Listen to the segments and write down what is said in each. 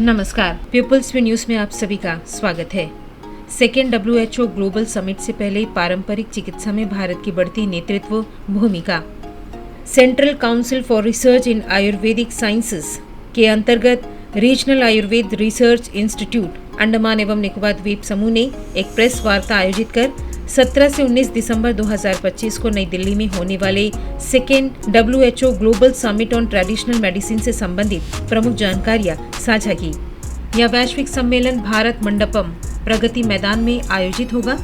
नमस्कार, peoples view news में आप सभी का स्वागत है। सेकेंड WHO ग्लोबल समिट से पहले पारंपरिक चिकित्सा में भारत की बढ़ती नेतृत्व भूमिका। Central Council for Research in Ayurvedic Sciences के अंतर्गत regional Ayurveda research institute Andaman एवं निकोबार द्वीप समूह ने एक प्रेस वार्ता आयोजित कर 17 से 19 दिसंबर 2025 को नई दिल्ली में होने वाले second WHO global summit on traditional medicine से संबंधित प्रमुख जानकारियां साझा की। यह वैश्विक सम्मेलन भारत मंडपम प्रगति मैदान में आयोजित होगा।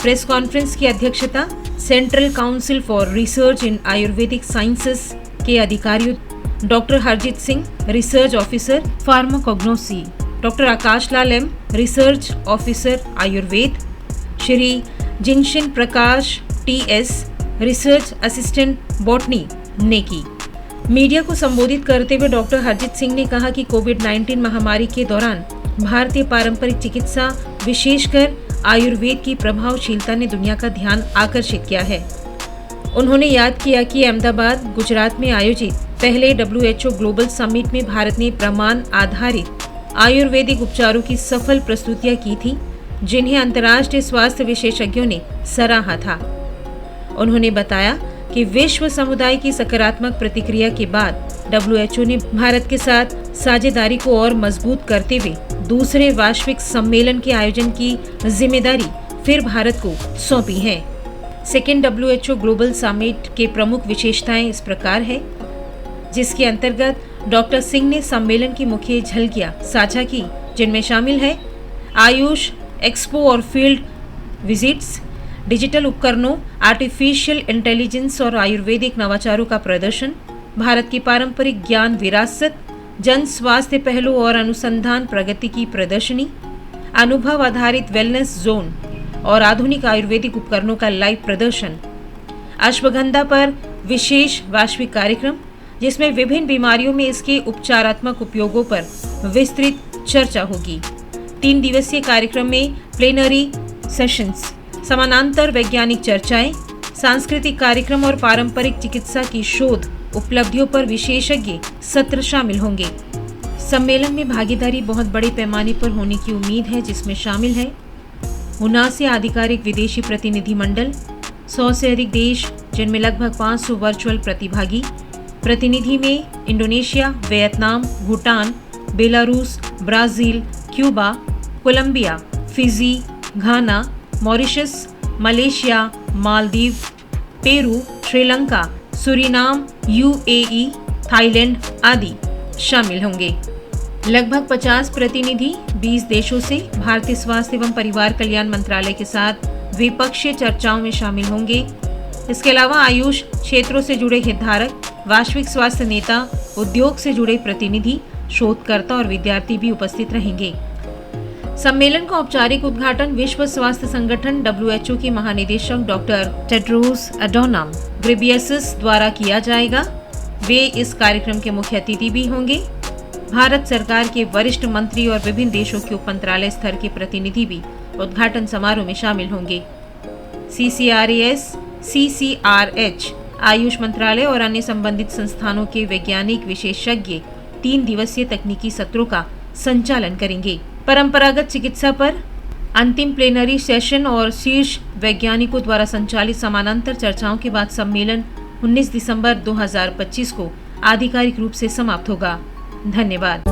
प्रेस कॉन्फ्रेंस की अध्यक्षता Central Council for Research in Ayurvedic Sciences के अधिकारी doctor Harjeet Singh, research officer pharmacognosy, doctor Akash Lal M, research officer Ayurveda, Shri Jinshin Prakash TS, research assistant botany ने की। मीडिया को संबोधित करते हुए डॉक्टर हरजीत सिंह ने कहा कि कोविड-19 महामारी के दौरान भारतीय पारंपरिक चिकित्सा विशेषकर आयुर्वेद की प्रभावशीलता ने दुनिया का ध्यान आकर्षित किया है। उन्होंने याद किया कि अहमदाबाद, गुजरात में आयोजित पहले WHO ग्लोबल समिट में भारत ने प्रमाण आधारित आयुर्वेदिक उपचारों की सफल प्रस्तुतियां की थी, जिन्हें अंतर्राष्ट्रीय स्वास्थ्य विशेषज्ञों ने सराहा था। उन्होंने बताया कि विश्व समुदाय की सकारात्मक प्रतिक्रिया के बाद WHO ने भारत के साथ साझेदारी को और मजबूत करते हुए दूसरे वैश्विक सम्मेलन के आयोजन की जिम्मेदारी फिर भारत को सौंपी है। सेकेंड WHO ग्लोबल समिट के प्रमुख विशेषताएं इस प्रकार है, जिसके अंतर्गत डॉक्टर सिंह ने सम्मेलन की मुख्य झलकियां साझा की, जिनमें शामिल है आयुष एक्सपो और फील्ड विजिट्स, डिजिटल उपकरणों, आर्टिफिशियल इंटेलिजेंस और आयुर्वेदिक नवाचारों का प्रदर्शन, भारत की पारंपरिक ज्ञान विरासत, जन स्वास्थ्य पहलू और अनुसंधान प्रगति की प्रदर्शनी, अनुभव आधारित वेलनेस जोन और आधुनिक आयुर्वेदिक उपकरणों का लाइव प्रदर्शन, अश्वगंधा पर विशेष वैश्विक कार्यक्रम, जिसमें विभिन्न बीमारियों में इसके उपचारात्मक उपयोगों पर विस्तृत चर्चा होगी। 3 दिवसीय कार्यक्रम में प्लेनरी सेशंस, समानांतर वैज्ञानिक चर्चाएं, सांस्कृतिक कार्यक्रम और पारंपरिक चिकित्सा की शोध उपलब्धियों पर विशेषज्ञ सत्र शामिल होंगे। सम्मेलन में भागीदारी बहुत बड़े पैमाने पर होने की उम्मीद है, जिसमें शामिल है 79 आधिकारिक विदेशी प्रतिनिधिमंडल, 100 से अधिक देश, जिनमें लगभग 500 वर्चुअल प्रतिनिधि में Indonesia, Vietnam, Bhutan, Belarus, Brazil, Cuba, Colombia, Fiji, Ghana, Mauritius, Malaysia, Maldives, Peru, Sri Lanka, Suriname, UAE, Thailand आदि शामिल होंगे। लगभग 50 प्रतिनिधि 20 देशों से भारतीय स्वास्थ्य एवं परिवार कल्याण मंत्रालय के साथ द्विपक्षीय चर्चाओं में शामिल होंगे। इसके अलावा आयुष क्षेत्रों से जुड़े हितधारक, वैश्विक स्वास्थ्य नेता, उद्योग से जुड़े प्रतिनिधि, शोधकर्ता और विद्यार्थी भी उपस्थित रहेंगे। सम्मेलन का औपचारिक उद्घाटन विश्व स्वास्थ्य संगठन WHO के महानिदेशक डॉक्टर टेड्रोस अडोनम ग्रेबियसिस द्वारा किया जाएगा। वे इस कार्यक्रम के मुख्य अतिथि भी होंगे। भारत सरकार के वरिष्ठ मंत्री और विभिन्न देशों के उप मंत्रालय स्तर के प्रतिनिधि भी उद्घाटन समारोह में शामिल होंगे। CCRAS, CCRH, आयुष मंत्रालय और अन्य संबंधित संस्थानों के वैज्ञानिक विशेषज्ञ 3 दिवसीय तकनीकी सत्रों का संचालन करेंगे। परंपरागत चिकित्सा पर अंतिम प्लेनरी सेशन और शीर्ष वैज्ञानिकों द्वारा संचालित समानांतर चर्चाओं के बाद सम्मेलन 19 दिसंबर 2025 को आधिकारिक रूप से समाप्त होगा। धन्यवाद।